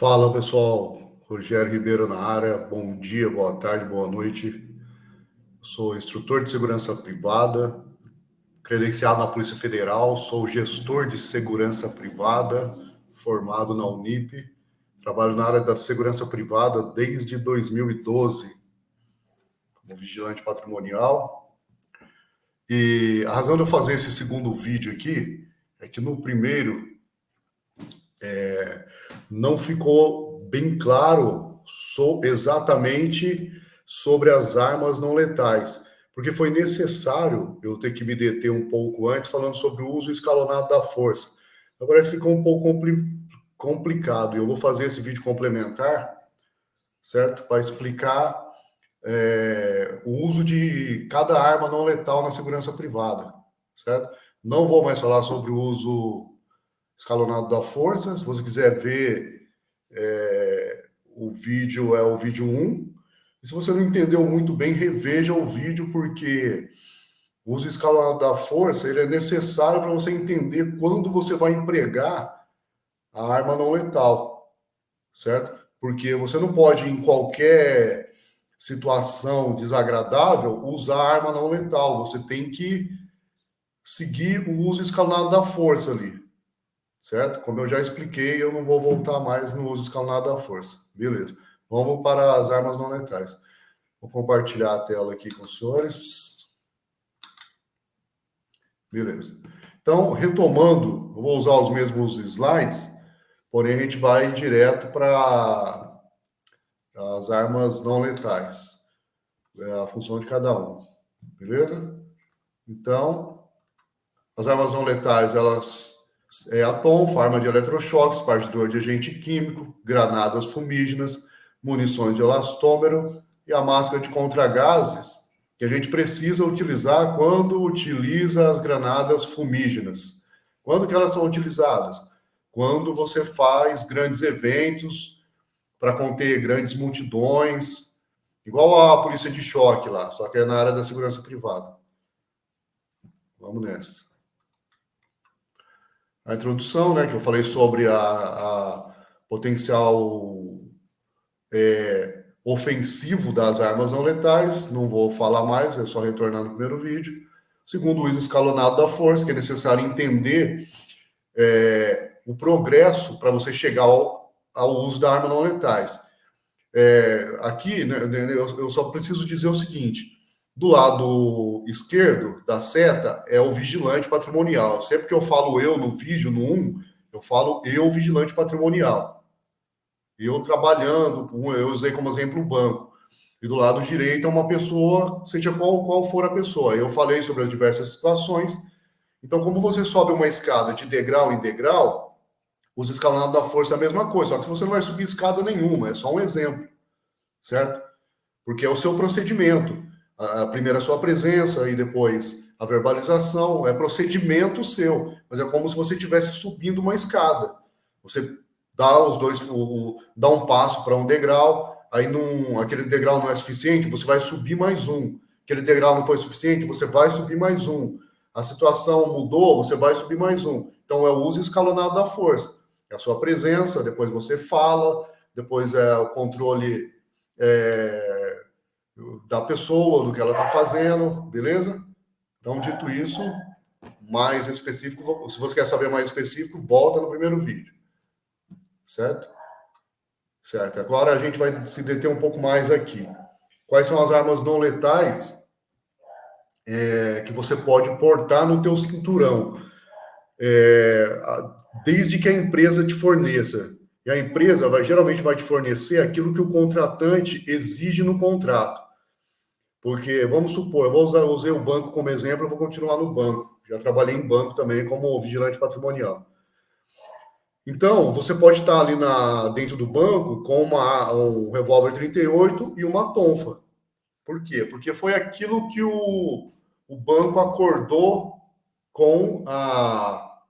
Fala pessoal, Rogério Ribeiro na área, bom dia, boa tarde, boa noite. Sou instrutor de segurança privada, credenciado na Polícia Federal, sou gestor de segurança privada, formado na Unip, trabalho na área da segurança privada desde 2012, como vigilante patrimonial. E a razão de eu fazer esse segundo vídeo aqui é que no primeiro não ficou bem claro exatamente sobre as armas não letais, porque foi necessário eu ter que me deter um pouco antes falando sobre o uso escalonado da força. Então, parece que ficou um pouco complicado, e eu vou fazer esse vídeo complementar, certo? Para explicar o uso de cada arma não letal na segurança privada, certo? Não vou mais falar sobre o uso escalonado da força. Se você quiser ver o vídeo, é o vídeo 1. E se você não entendeu muito bem, reveja o vídeo, porque o uso escalonado da força ele é necessário para você entender quando você vai empregar a arma não letal, certo? Porque você não pode, em qualquer situação desagradável, usar a arma não letal. Você tem que seguir o uso escalonado da força ali, certo? Como eu já expliquei, eu não vou voltar mais no uso escalonado da força. Beleza. Vamos para as armas não letais. Vou compartilhar a tela aqui com os senhores. Beleza. Então, retomando, eu vou usar os mesmos slides, porém a gente vai direto para as armas não letais. É a função de cada um. Beleza? Então, as armas não letais, elas é a tonfa, arma de eletrochoques, partidor de agente químico, granadas fumígenas, munições de elastômero e a máscara de contragases, que a gente precisa utilizar quando utiliza as granadas fumígenas. Quando que elas são utilizadas? Quando você faz grandes eventos para conter grandes multidões, igual a polícia de choque lá, só que é na área da segurança privada. Vamos nessa. A introdução, né, que eu falei sobre a potencial ofensivo das armas não letais, não vou falar mais, é só retornar no primeiro vídeo. Segundo, o uso escalonado da força, que é necessário entender o progresso para você chegar ao uso da arma não letais. Aqui, né, eu só preciso dizer o seguinte: do lado esquerdo da seta é o vigilante patrimonial. Sempre que eu falo eu no vídeo, no 1, eu falo eu, vigilante patrimonial. Eu trabalhando, eu usei como exemplo o banco. E do lado direito é uma pessoa, seja qual for a pessoa. Eu falei sobre as diversas situações. Então, como você sobe uma escada de degrau em degrau, os escalonados da força é a mesma coisa, só que você não vai subir escada nenhuma, é só um exemplo, certo? Porque é o seu procedimento. A primeira a sua presença e depois a verbalização, é procedimento seu, mas é como se você estivesse subindo uma escada. Você dá os dois, dá um passo para um degrau, aí aquele degrau não é suficiente, você vai subir mais um. Aquele degrau não foi suficiente, você vai subir mais um. A situação mudou, você vai subir mais um. Então é o uso escalonado da força. É a sua presença, depois você fala, depois é o controle da pessoa, do que ela está fazendo, beleza? Então, dito isso, mais específico, se você quer saber mais específico, volta no primeiro vídeo, certo? Certo. Agora a gente vai se deter um pouco mais aqui. Quais são as armas não letais que você pode portar no teu cinturão? Desde que a empresa te forneça. E a empresa geralmente vai te fornecer aquilo que o contratante exige no contrato. Porque, vamos supor, usei o banco como exemplo, eu vou continuar no banco. Já trabalhei em banco também como vigilante patrimonial. Então, você pode estar ali dentro do banco com um revólver 38 e uma tonfa. Por quê? Porque foi aquilo que o banco acordou com a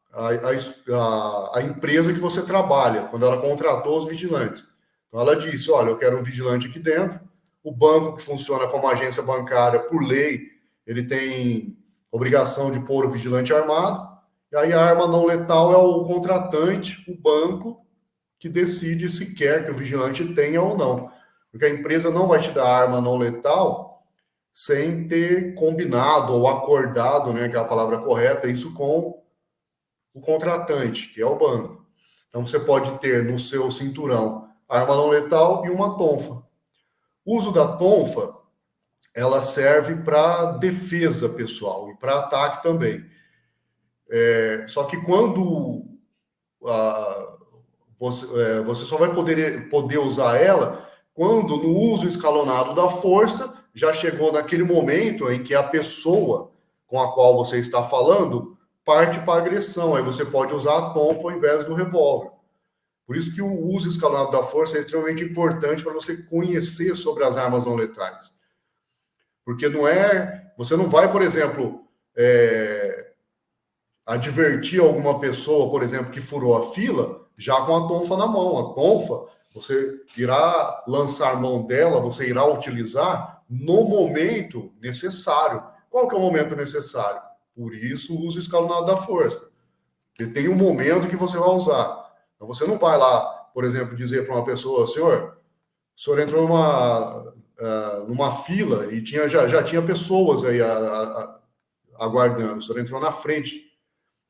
empresa que você trabalha, quando ela contratou os vigilantes. Então, ela disse, olha, eu quero um vigilante aqui dentro. O banco, que funciona como agência bancária, por lei, ele tem obrigação de pôr o vigilante armado. E aí a arma não letal é o contratante, o banco, que decide se quer que o vigilante tenha ou não. Porque a empresa não vai te dar arma não letal sem ter combinado ou acordado, né, que é a palavra correta, isso com o contratante, que é o banco. Então, você pode ter no seu cinturão arma não letal e uma tonfa. O uso da tonfa, ela serve para defesa pessoal e para ataque também. Só que quando você só vai poder usar ela quando no uso escalonado da força já chegou naquele momento em que a pessoa com a qual você está falando parte para agressão. Aí você pode usar a tonfa ao invés do revólver. Por isso que o uso escalonado da força é extremamente importante para você conhecer sobre as armas não letais. Porque você não vai, por exemplo, advertir alguma pessoa, por exemplo, que furou a fila, já com a tonfa na mão. A tonfa, você irá lançar mão dela, você irá utilizar no momento necessário. Qual que é o momento necessário? Por isso, o uso escalonado da força. Porque tem um momento que você vai usar. Então, você não vai lá, por exemplo, dizer para uma pessoa, senhor, o senhor entrou numa fila e já tinha pessoas aí aguardando, o senhor entrou na frente.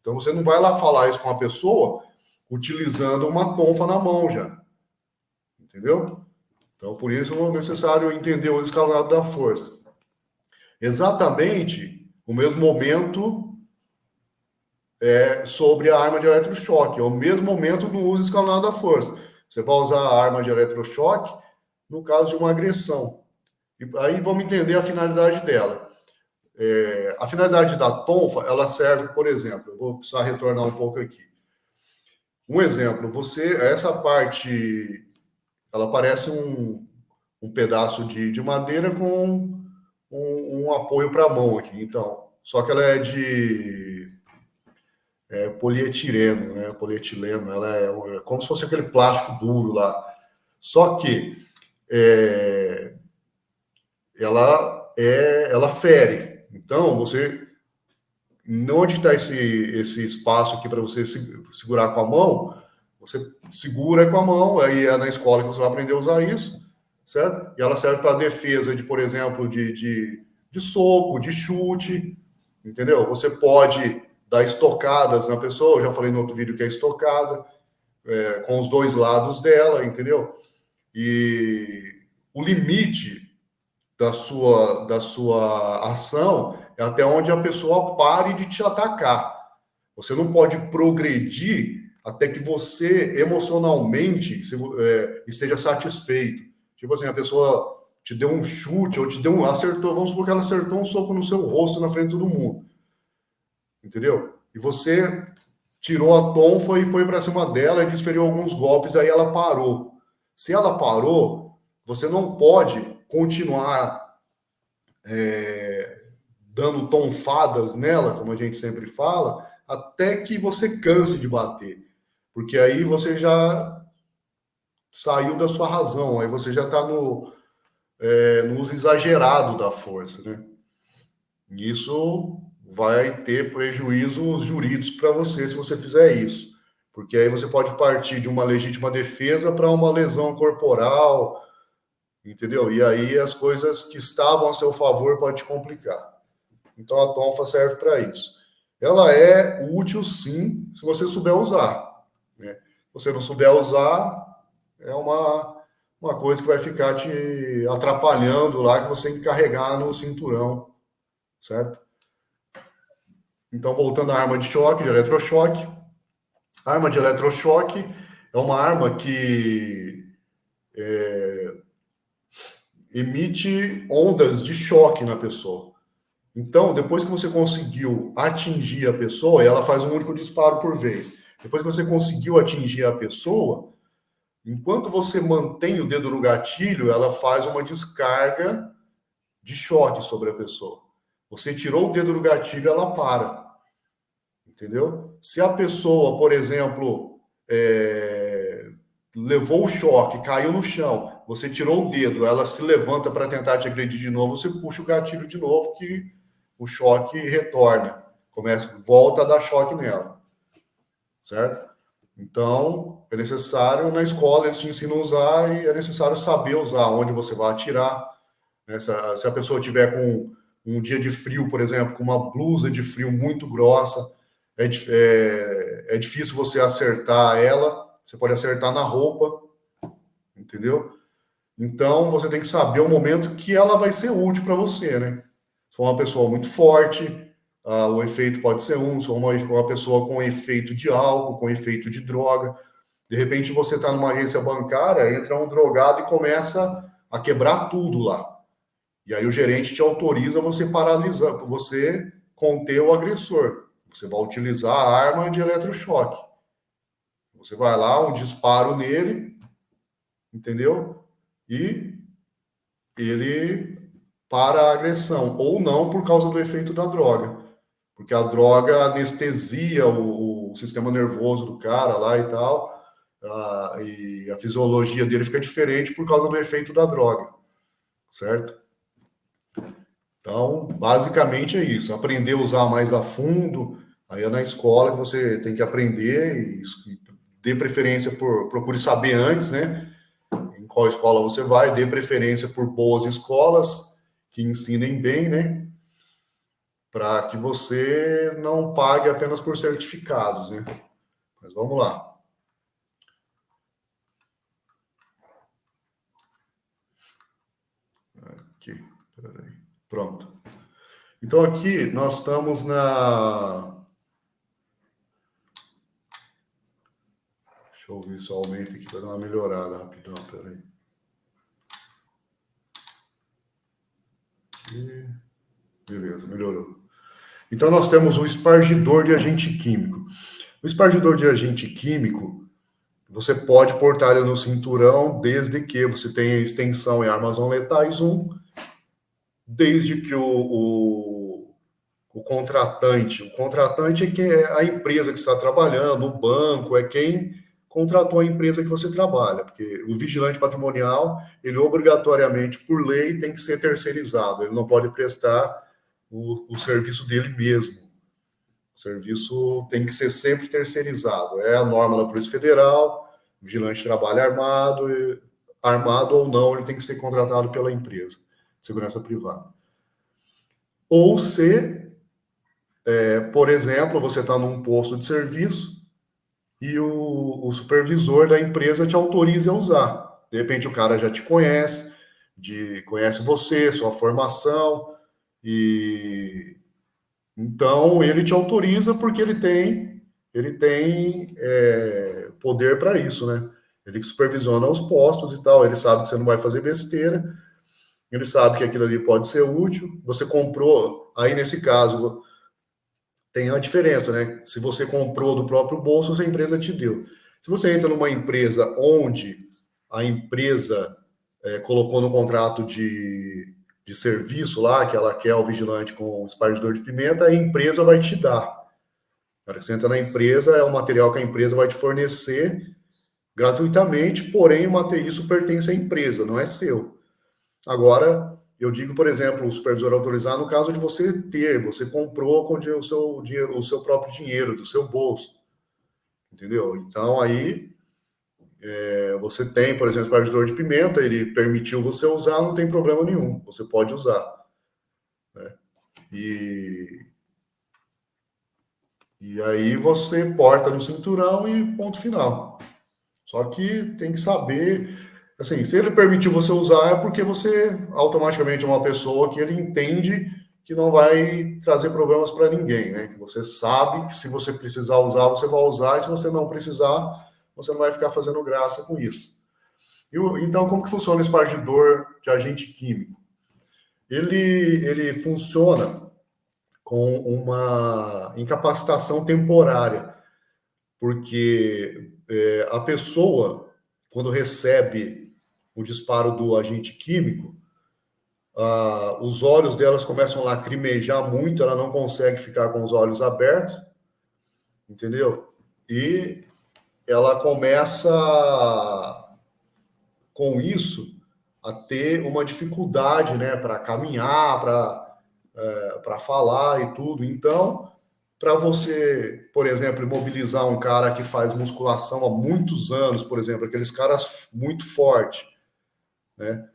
Então, você não vai lá falar isso com a pessoa utilizando uma tonfa na mão já. Entendeu? Então, por isso é necessário entender o escalonado da força. Exatamente o mesmo momento sobre a arma de eletrochoque. É o mesmo momento do uso escalonado da força. Você vai usar a arma de eletrochoque no caso de uma agressão. E aí vamos entender a finalidade dela. A finalidade da tonfa, ela serve, por exemplo, eu vou precisar retornar um pouco aqui. Um exemplo, essa parte, ela parece um pedaço de madeira com um apoio para a mão aqui. Então, só que ela é de polietileno, né? Polietileno, ela é como se fosse aquele plástico duro lá. Só que ela fere. Então, onde está esse espaço aqui para você segurar com a mão, você segura com a mão, aí é na escola que você vai aprender a usar isso, certo? E ela serve para defesa de, por exemplo, de soco, de chute, entendeu? Você pode dar estocadas na pessoa, eu já falei no outro vídeo que é estocada, com os dois lados dela, entendeu? E o limite da sua ação é até onde a pessoa pare de te atacar. Você não pode progredir até que você emocionalmente esteja satisfeito. Tipo assim, a pessoa te deu um chute ou acertou, vamos supor que ela acertou um soco no seu rosto na frente de todo mundo. Entendeu? E você tirou a tonfa e foi para cima dela e desferiu alguns golpes, aí ela parou. Se ela parou, você não pode continuar dando tonfadas nela, como a gente sempre fala, até que você canse de bater. Porque aí você já saiu da sua razão, aí você já está no uso exagerado da força, né? Isso vai ter prejuízos jurídicos para você se você fizer isso. Porque aí você pode partir de uma legítima defesa para uma lesão corporal, entendeu? E aí as coisas que estavam a seu favor podem te complicar. Então a tonfa serve para isso. Ela é útil, sim, se você souber usar. Né? Se você não souber usar, é uma coisa que vai ficar te atrapalhando lá, que você tem que carregar no cinturão, certo? Então, voltando à arma de choque, de eletrochoque. A arma de eletrochoque é uma arma que emite ondas de choque na pessoa. Então, depois que você conseguiu atingir a pessoa, ela faz um único disparo por vez. Depois que você conseguiu atingir a pessoa, enquanto você mantém o dedo no gatilho, ela faz uma descarga de choque sobre a pessoa. Você tirou o dedo do gatilho, ela para. Entendeu? Se a pessoa, por exemplo, levou o choque, caiu no chão, você tirou o dedo, ela se levanta para tentar te agredir de novo, você puxa o gatilho de novo, que o choque retorna, volta a dar choque nela, certo? Então, é necessário, na escola, eles te ensinam a usar e é necessário saber usar, onde você vai atirar, né? Se a pessoa tiver com um dia de frio, por exemplo, com uma blusa de frio muito grossa, é difícil você acertar ela, você pode acertar na roupa, entendeu? Então, você tem que saber o momento que ela vai ser útil para você, né? Se for uma pessoa muito forte, o efeito pode ser se for uma pessoa com efeito de álcool, com efeito de droga. De repente, você está numa agência bancária, entra um drogado e começa a quebrar tudo lá. E aí o gerente te autoriza você paralisar, você conter o agressor. Você vai utilizar a arma de eletrochoque. Você vai lá, um disparo nele, entendeu? E ele para a agressão, ou não por causa do efeito da droga, porque a droga anestesia o sistema nervoso do cara lá e tal, e a fisiologia dele fica diferente por causa do efeito da droga, certo? Então, basicamente é isso, aprender a usar mais a fundo, aí é na escola que você tem que aprender, e dê preferência procure saber antes, né? Em qual escola você vai, dê preferência por boas escolas que ensinem bem, né? Para que você não pague apenas por certificados, né? Mas vamos lá. Aqui, peraí. Pronto. Então aqui nós estamos na... Deixa eu ver se eu aumento aqui para dar uma melhorada rapidão, peraí. Aqui. Beleza, melhorou. Então nós temos o espargidor de agente químico. O espargidor de agente químico, você pode portar ele no cinturão desde que você tenha extensão em armas não letais 1, desde que o contratante é que é a empresa que está trabalhando, o banco, é quem contratou a empresa que você trabalha, porque o vigilante patrimonial, ele obrigatoriamente, por lei, tem que ser terceirizado, ele não pode prestar o serviço dele mesmo. O serviço tem que ser sempre terceirizado. É a norma da Polícia Federal, o vigilante trabalha armado ou não, ele tem que ser contratado pela empresa de segurança privada. Ou se, por exemplo, você está num posto de serviço e o supervisor da empresa te autoriza a usar. De repente o cara já te conhece, conhece você, sua formação, e então ele te autoriza porque ele tem poder para isso, né? Ele supervisiona os postos e tal, ele sabe que você não vai fazer besteira, ele sabe que aquilo ali pode ser útil. Você comprou, aí nesse caso tem a diferença, né? Se você comprou do próprio bolso, a empresa te deu. Se você entra numa empresa onde a empresa colocou no contrato de serviço lá, que ela quer o vigilante com espargidor de pimenta, a empresa vai te dar. Na hora que você entra na empresa, é um material que a empresa vai te fornecer gratuitamente, porém isso pertence à empresa, não é seu. Agora, eu digo, por exemplo, o supervisor autorizar no caso de você comprou com o seu dinheiro, o seu próprio dinheiro, do seu bolso, entendeu? Então, aí, você tem, por exemplo, o espargidor de pimenta, ele permitiu você usar, não tem problema nenhum, você pode usar, né? E aí você porta no cinturão e ponto final. Só que tem que saber, assim, se ele permitiu você usar é porque você automaticamente é uma pessoa que ele entende que não vai trazer problemas para ninguém, né? Que você sabe que se você precisar usar, você vai usar, e se você não precisar, você não vai ficar fazendo graça com isso. Então, como que funciona o espargidor de agente químico? Ele funciona com uma incapacitação temporária, porque a pessoa, quando recebe o disparo do agente químico, os olhos delas começam a lacrimejar muito, ela não consegue ficar com os olhos abertos, entendeu? E ela começa, com isso, a ter uma dificuldade, né, para caminhar, para falar e tudo. Então, para você, por exemplo, imobilizar um cara que faz musculação há muitos anos, por exemplo, aqueles caras muito fortes, né?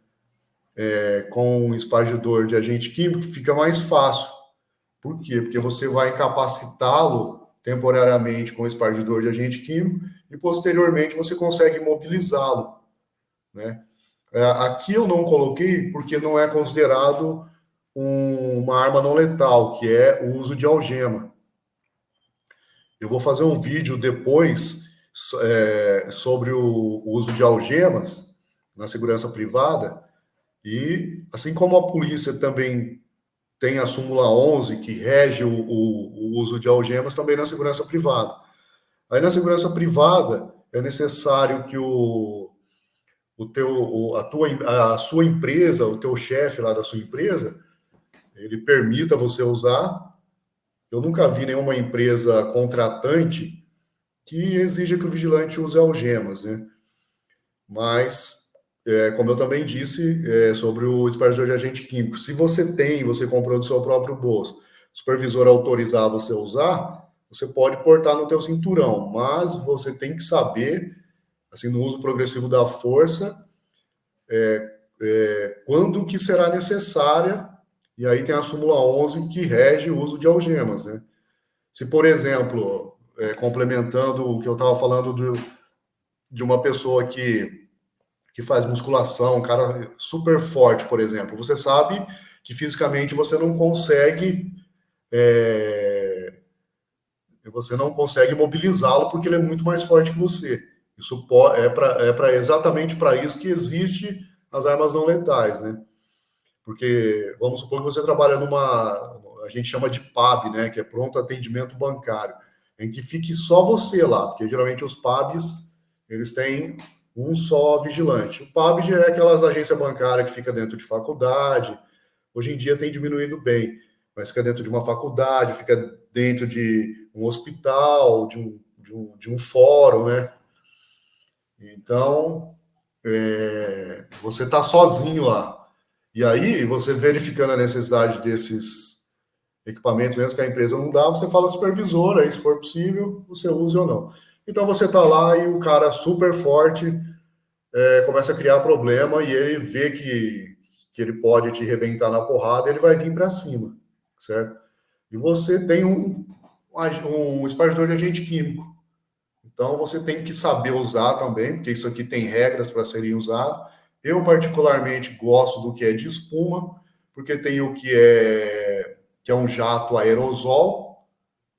Com um espargidor de agente químico, fica mais fácil. Por quê? Porque você vai incapacitá-lo temporariamente com o espargidor de agente químico e posteriormente você consegue imobilizá-lo, né? Aqui eu não coloquei porque não é considerado uma arma não letal, que é o uso de algema. Eu vou fazer um vídeo depois sobre o uso de algemas na segurança privada e, assim como a polícia também tem a súmula 11 que rege o uso de algemas, também na segurança privada. Aí na segurança privada é necessário que a sua empresa, o teu chefe lá da sua empresa, ele permita você usar. Eu nunca vi nenhuma empresa contratante que exija que o vigilante use algemas, né? Mas, como eu também disse, sobre o espargidor de agente químico, se você comprou do seu próprio bolso, o supervisor autorizar você usar, você pode portar no teu cinturão, mas você tem que saber, assim, no uso progressivo da força, quando que será necessária, e aí tem a súmula 11 que rege o uso de algemas, né? Se, por exemplo, complementando o que eu estava falando de uma pessoa que faz musculação, um cara super forte, por exemplo, você sabe que fisicamente você não consegue mobilizá-lo porque ele é muito mais forte que você. Isso exatamente para isso que existe as armas não letais, né? Porque vamos supor que você trabalha a gente chama de PAB, né? Que é pronto atendimento bancário, em que fique só você lá, porque geralmente os PABs eles têm um só vigilante. O PAB é aquelas agências bancárias que fica dentro de faculdade. Hoje em dia tem diminuído bem, mas fica dentro de uma faculdade, fica dentro de um hospital, de um fórum, né? Então, você está sozinho lá. E aí, você verificando a necessidade desses equipamentos, mesmo que a empresa não dá, você fala com o supervisor, aí se for possível, você usa ou não. Então, você está lá e o cara super forte começa a criar problema e ele vê que ele pode te arrebentar na porrada, ele vai vir para cima, certo? E você tem um espargidor de agente químico. Então, você tem que saber usar também, porque isso aqui tem regras para serem usados. Eu, particularmente, gosto do que é de espuma, porque tem o que é um jato aerosol,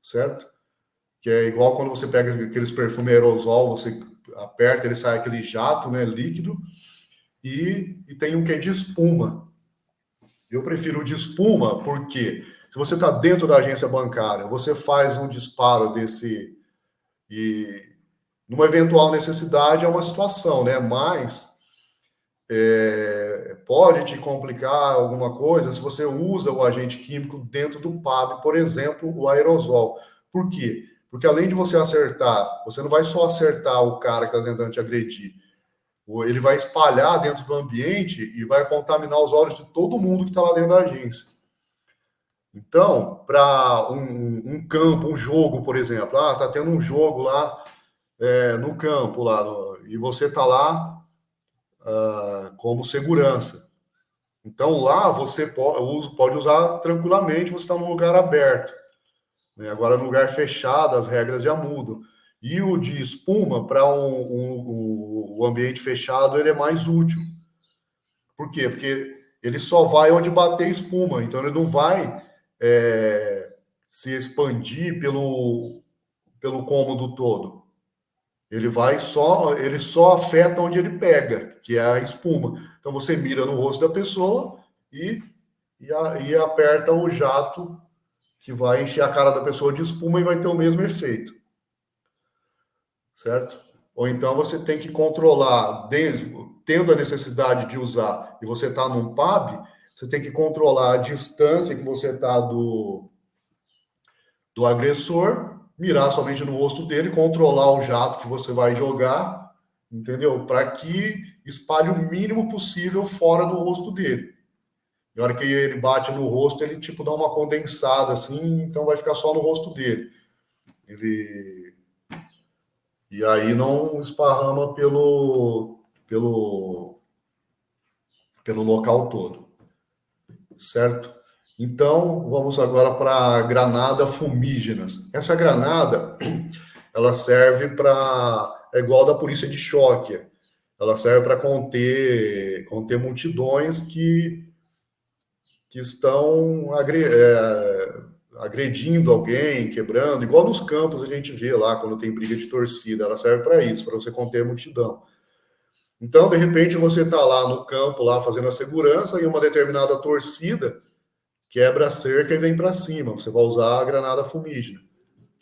certo? Que é igual quando você pega aqueles perfumes aerosol, você aperta, ele sai aquele jato, né, líquido. E tem um que é de espuma. Eu prefiro o de espuma porque se você está dentro da agência bancária, você faz um disparo desse e numa eventual necessidade é uma situação, né? Mas pode te complicar alguma coisa se você usa o agente químico dentro do PAB, por exemplo, o aerosol. Por quê? Porque além de você acertar, você não vai só acertar o cara que está tentando te agredir, ele vai espalhar dentro do ambiente e vai contaminar os olhos de todo mundo que está lá dentro da agência. Então, para um campo, um jogo, por exemplo, tá tendo um jogo lá no campo, e você está lá como segurança. Então, lá você pode usar tranquilamente, você está num lugar aberto. Né? Agora, no lugar fechado, as regras já mudam. E o de espuma, para o ambiente fechado, ele é mais útil. Por quê? Porque ele só vai onde bater espuma, então ele não vai se expandir pelo cômodo todo. Ele só afeta onde ele pega, que é a espuma. Então você mira no rosto da pessoa e aperta o jato que vai encher a cara da pessoa de espuma e vai ter o mesmo efeito. Certo? Ou então você tem que controlar, tendo a necessidade de usar, e você está num pub, você tem que controlar a distância que você está do agressor, mirar somente no rosto dele, controlar o jato que você vai jogar, entendeu? Para que espalhe o mínimo possível fora do rosto dele. Na hora que ele bate no rosto, ele tipo dá uma condensada assim, então vai ficar só no rosto dele. E aí não esparrama pelo local todo, certo? Então, vamos agora para a granada fumígenas. Essa granada, ela serve para... É igual da polícia de choque. Ela serve para conter multidões que estão agredindo alguém, quebrando, igual nos campos a gente vê lá quando tem briga de torcida. Ela serve para isso, para você conter a multidão. Então, de repente, você está lá no campo, lá fazendo a segurança, e uma determinada torcida quebra a cerca e vem para cima. Você vai usar a granada fumígena.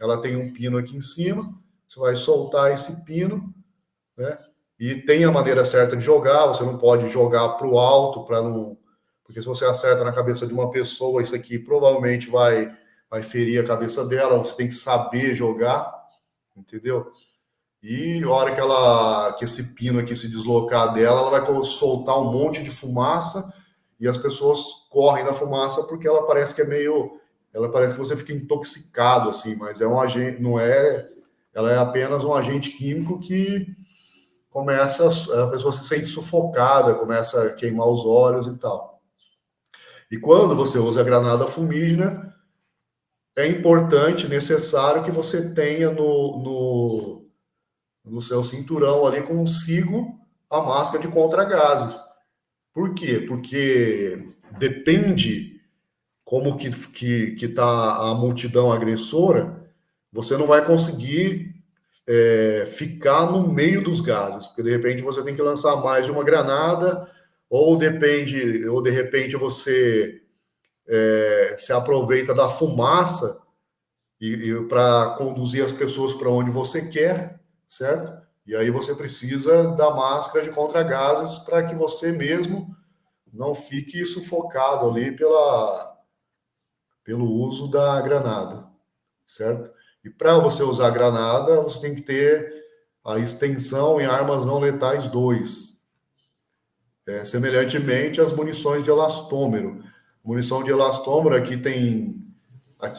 Ela tem um pino aqui em cima, você vai soltar esse pino, né? E tem a maneira certa de jogar, você não pode jogar para o alto, para não... Porque se você acerta na cabeça de uma pessoa, isso aqui provavelmente vai ferir a cabeça dela, você tem que saber jogar, entendeu? E a hora que esse pino aqui se deslocar dela, ela vai soltar um monte de fumaça e as pessoas correm na fumaça porque ela parece que é meio... Ela parece que você fica intoxicado, assim, mas é um agente, não é... Ela é apenas um agente químico que a pessoa se sente sufocada, começa a queimar os olhos e tal. E quando você usa a granada fumígena, é importante, necessário que você tenha no seu cinturão ali consigo a máscara de contra-gases. Por quê? Porque depende como que está a multidão agressora, você não vai conseguir ficar no meio dos gases, porque de repente você tem que lançar mais de uma granada, ou de repente você se aproveita da fumaça para conduzir as pessoas para onde você quer, certo? E aí você precisa da máscara de contra-gases para que você mesmo não fique sufocado ali pelo uso da granada, certo? E para você usar a granada, você tem que ter a extensão em armas não letais 2, semelhantemente às munições de elastômero. Munição de elastômero aqui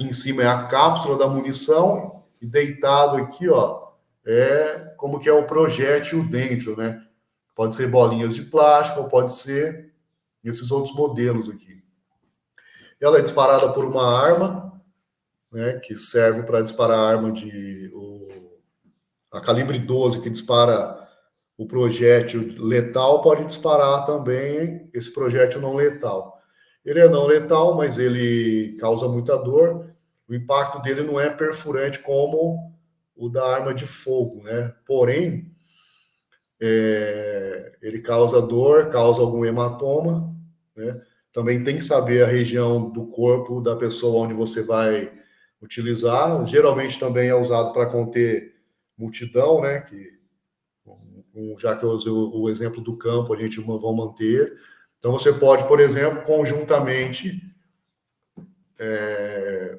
em cima é a cápsula da munição e deitado aqui, ó, é como que é o projétil dentro, né? Pode ser bolinhas de plástico, ou pode ser esses outros modelos aqui. Ela é disparada por uma arma, né, que serve para disparar a arma a calibre 12, que dispara o projétil letal, pode disparar também esse projétil não letal. Ele é não letal, mas ele causa muita dor. O impacto dele não é perfurante como o da arma de fogo, né? Porém, ele causa dor, causa algum hematoma, né? Também tem que saber a região do corpo da pessoa onde você vai utilizar. Geralmente também é usado para conter multidão, né? Já que eu usei o exemplo do campo, a gente vai manter. Então, você pode, por exemplo, conjuntamente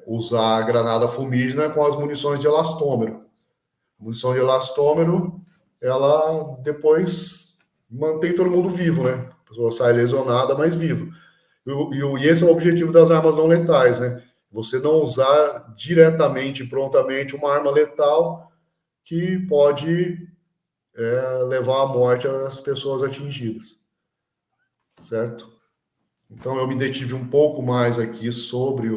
usar a granada fumígena com as munições de elastômero. A munição de elastômero, ela depois mantém todo mundo vivo, né? A pessoa sai lesionada, mas vivo. E esse é o objetivo das armas não letais, né? Você não usar diretamente, prontamente, uma arma letal que pode levar à morte as pessoas atingidas, certo? Então, eu me detive um pouco mais aqui sobre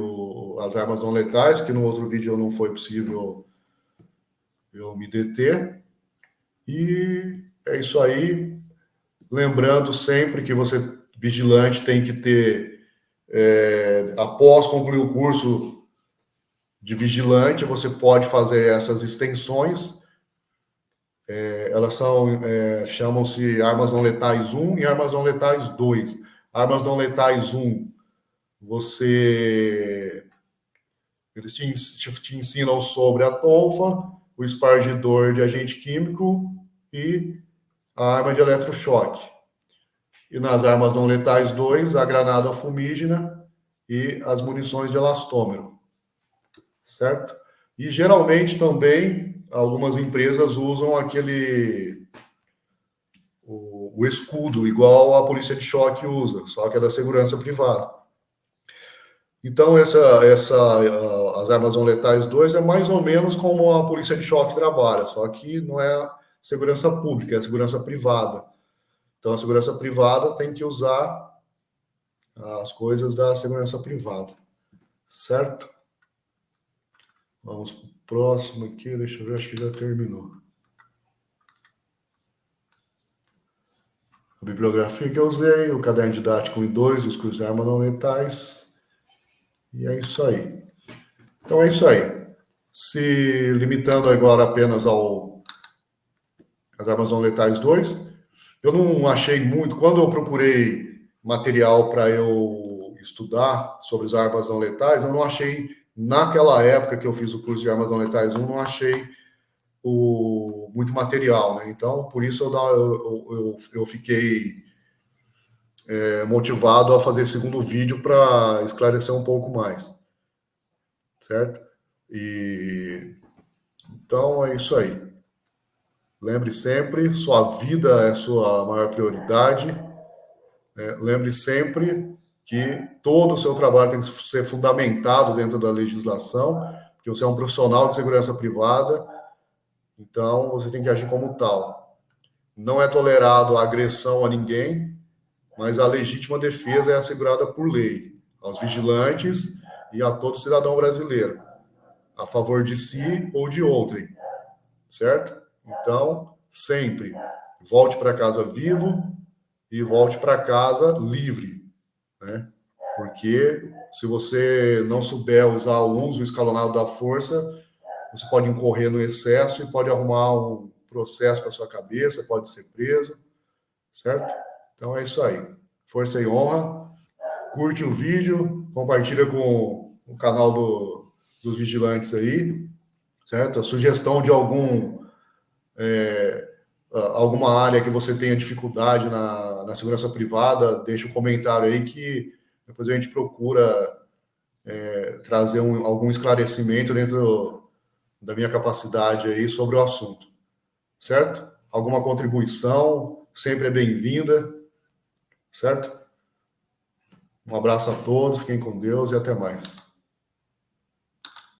as armas não letais, que no outro vídeo não foi possível eu me deter. E é isso aí. Lembrando sempre que você, vigilante, tem que ter, após concluir o curso de vigilante, você pode fazer essas extensões. Elas chamam-se armas não letais 1 e armas não letais 2. Armas não letais 1, eles te ensinam sobre a tonfa, o espargidor de agente químico e a arma de eletrochoque. E nas armas não letais 2, a granada fumígena e as munições de elastômero, certo? E geralmente também algumas empresas usam o escudo, igual a polícia de choque usa, só que é da segurança privada. Então, as armas não letais 2 é mais ou menos como a polícia de choque trabalha, só que não é segurança pública, é segurança privada. Então, a segurança privada tem que usar as coisas da segurança privada, certo? Vamos para o próximo aqui, deixa eu ver, acho que já terminou. A bibliografia que eu usei, o caderno didático 1 e 2, os cursos de armas não letais, e é isso aí. Então é isso aí. Se limitando agora apenas às armas não letais 2, eu não achei muito, quando eu procurei material para eu estudar sobre as armas não letais, eu não achei, naquela época que eu fiz o curso de armas não letais 1, não achei muito material, né? Então, por isso eu fiquei motivado a fazer esse segundo vídeo para esclarecer um pouco mais, certo? Então, é isso aí. Lembre sempre, sua vida é sua maior prioridade. Lembre sempre que todo o seu trabalho tem que ser fundamentado dentro da legislação, que você é um profissional de segurança privada, então você tem que agir como tal. Não é tolerado a agressão a ninguém, mas a legítima defesa é assegurada por lei, aos vigilantes e a todo cidadão brasileiro, a favor de si ou de outrem, certo? Então, sempre volte para casa vivo e volte para casa livre, né? Porque se você não souber usar o uso escalonado da força, você pode incorrer no excesso e pode arrumar um processo para sua cabeça, pode ser preso, certo? Então é isso aí. Força e honra. Curte o vídeo, compartilha com o canal dos vigilantes aí, certo? A sugestão de alguma área que você tenha dificuldade na segurança privada, deixa um comentário aí que depois a gente procura trazer algum esclarecimento dentro da minha capacidade aí sobre o assunto, certo? Alguma contribuição sempre é bem-vinda, certo? Um abraço a todos, fiquem com Deus e até mais.